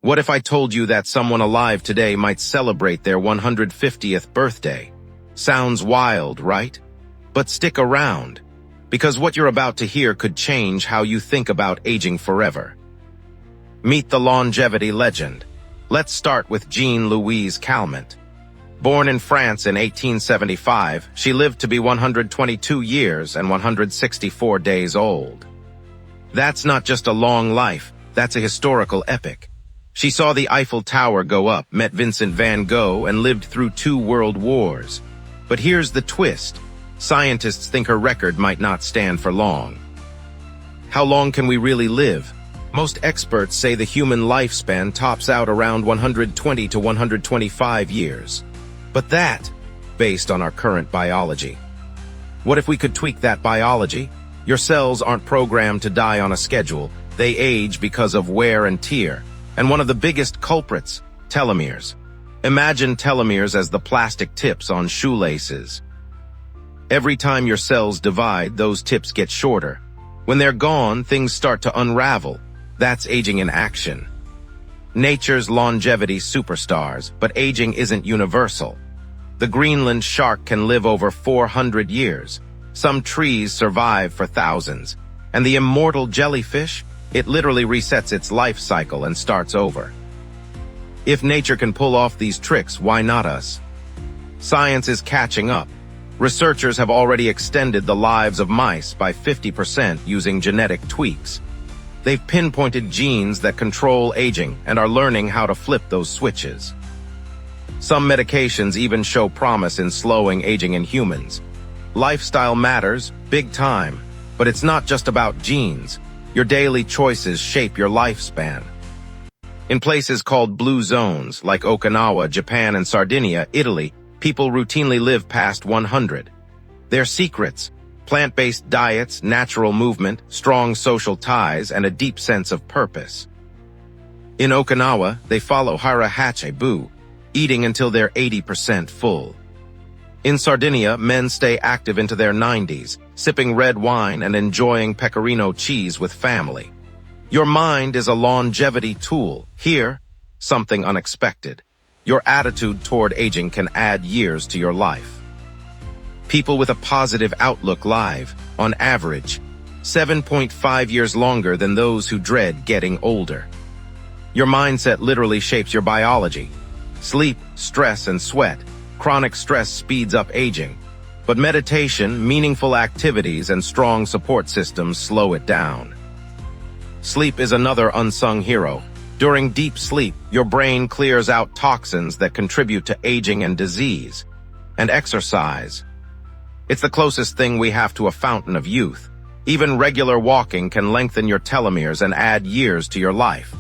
What if I told you that someone alive today might celebrate their 150th birthday? Sounds wild, right? But stick around, because what you're about to hear could change how you think about aging forever. Meet the longevity legend. Let's start with Jean-Louise Calment. Born in France in 1875, she lived to be 122 years and 164 days old. That's not just a long life, that's a historical epic. She saw the Eiffel Tower go up, met Vincent van Gogh, and lived through 2 world wars. But here's the twist. Scientists think her record might not stand for long. How long can we really live? Most experts say the human lifespan tops out around 120 to 125 years. But that, based on our current biology. What if we could tweak that biology? Your cells aren't programmed to die on a schedule. They age because of wear and tear. And one of the biggest culprits, telomeres. Imagine telomeres as the plastic tips on shoelaces. Every time your cells divide, those tips get shorter. When they're gone, things start to unravel. That's aging in action. Nature's longevity superstars, but aging isn't universal. The Greenland shark can live over 400 years. Some trees survive for thousands. And the immortal jellyfish? It literally resets its life cycle and starts over. If nature can pull off these tricks, why not us? Science is catching up. Researchers have already extended the lives of mice by 50% using genetic tweaks. They've pinpointed genes that control aging and are learning how to flip those switches. Some medications even show promise in slowing aging in humans. Lifestyle matters, big time, but it's not just about genes. Your daily choices shape your lifespan. In places called blue zones, like Okinawa, Japan, and Sardinia, Italy, people routinely live past 100. Their secrets: plant-based diets, natural movement, strong social ties, and a deep sense of purpose. In Okinawa, they follow Hara Hachibu, eating until they're 80% full. In Sardinia, men stay active into their 90s, sipping red wine and enjoying pecorino cheese with family. Your mind is a longevity tool. Here, something unexpected. Your attitude toward aging can add years to your life. People with a positive outlook live, on average, 7.5 years longer than those who dread getting older. Your mindset literally shapes your biology. Sleep, stress, and sweat. Chronic stress speeds up aging. But meditation, meaningful activities, and strong support systems slow it down. Sleep is another unsung hero. During deep sleep, your brain clears out toxins that contribute to aging and disease. And exercise. It's the closest thing we have to a fountain of youth. Even regular walking can lengthen your telomeres and add years to your life.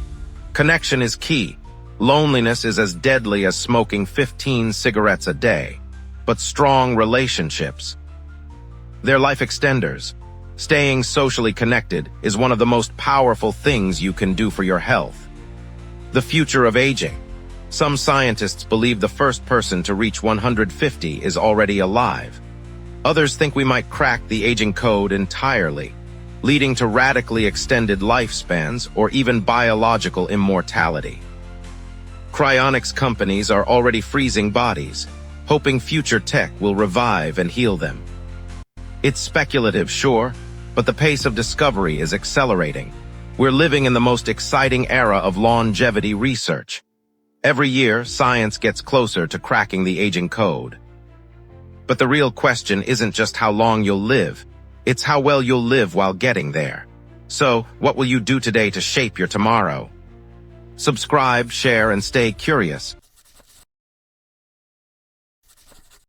Connection is key. Loneliness is as deadly as smoking 15 cigarettes a day. But strong relationships, they're life extenders. Staying socially connected is one of the most powerful things you can do for your health. The future of aging. Some scientists believe the first person to reach 150 is already alive. Others think we might crack the aging code entirely, leading to radically extended lifespans or even biological immortality. Cryonics companies are already freezing bodies, hoping future tech will revive and heal them. It's speculative, sure, but the pace of discovery is accelerating. We're living in the most exciting era of longevity research. Every year, science gets closer to cracking the aging code. But the real question isn't just how long you'll live, it's how well you'll live while getting there. So, what will you do today to shape your tomorrow? Subscribe, share, and stay curious.